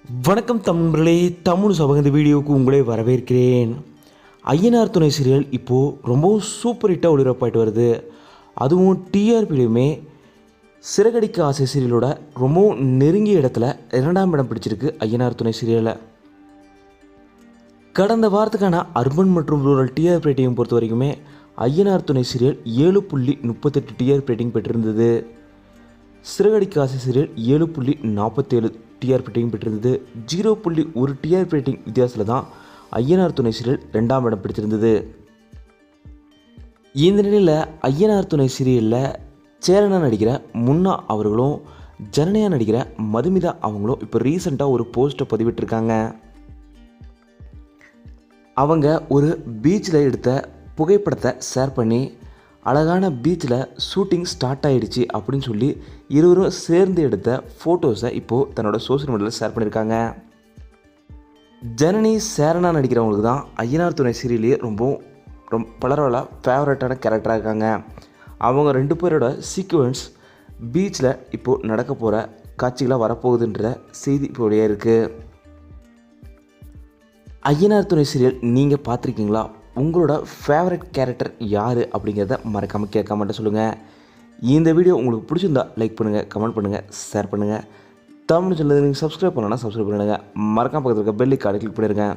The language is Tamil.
வணக்கம் தமிழர்களே, தமிழ் சபக இந்த வீடியோவுக்கு உங்களே வரவேற்கிறேன். ஐயனார் துணை சீரியல் இப்போது ரொம்பவும் சூப்பர் ஹிட்டாக ஒளிபரப்பாயிட்டு வருது. அதுவும் டிஆர்பிலையுமே சிறகடிக்க ஆசை சீரியலோட ரொம்பவும் நெருங்கிய இடத்துல 2ஆம் இடம் பிடிச்சிருக்கு ஐயனார் துணை சீரியலை. கடந்த வாரத்துக்கான அர்பன் மற்றும் ரூரல் டிஆர்பி ரேட்டிங் பொறுத்த வரைக்குமே ஐயனார் துணை சீரியல் 7.38 டிஆர்பி ரேட்டிங் பெற்றிருந்தது. சிறகடிக்க ஆசை சீரியல் 7.47 டிஆர்பி ரேட்டிங் பெற்றிருந்தது. 0.1 டிஆர்பி ரேட்டிங் வித்தியாசத்தில் தான் ஐயனார் துணை சீரியல் 2ஆம் இடம் பிடிச்சிருந்தது. இந்த நிலையில் ஐயனார் துணை சீரியலில் சேரனா நடிக்கிற முன்னா அவர்களும் ஜனனியா நடிக்கிற மதுமிதா அவங்களும் இப்போ ரீசெண்டாக ஒரு போஸ்ட்டை பதிவிட்டிருக்காங்க. அவங்க ஒரு பீச்சில் எடுத்த புகைப்படத்தை ஷேர் பண்ணி அழகான பீச்சில் ஷூட்டிங் ஸ்டார்ட் ஆகிடுச்சு அப்படின்னு சொல்லி இருவரும் சேர்ந்து எடுத்த ஃபோட்டோஸை இப்போது தன்னோட சோஷியல் மீடியாவில் ஷேர் பண்ணியிருக்காங்க. ஜனனி சேரனா நடிக்கிறவங்களுக்கு தான் ஐயனார் துணை சீரியலே ரொம்ப பலரோட ஃபேவரட்டான கேரக்டராக இருக்காங்க. அவங்க 2 பேரோட சீக்வன்ஸ் பீச்சில் இப்போது நடக்க போகிற காட்சிகளாக வரப்போகுதுன்ற செய்தி இப்போ வெளியே இருக்குது. ஐயனார் துணை சீரியல் நீங்கள் பார்த்துருக்கீங்களா? உங்களோட ஃபேவரட் கேரக்டர் யார் அப்படிங்கிறத மறக்காமல் கேட்காமட்ட சொல்லுங்கள். இந்த வீடியோ உங்களுக்கு பிடிச்சிருந்தா லைக் பண்ணுங்கள், கமெண்ட் பண்ணுங்கள், ஷேர் பண்ணுங்கள். தமிழ் சேனல் நீங்கள் சப்ஸ்கிரைப் பண்ணலன்னா சப்ஸ்கிரைப் பண்ணுங்கள். மறக்காம பக்கத்தில் இருக்க பெல் ஐகானை கிளிக் பண்ணிடுங்க.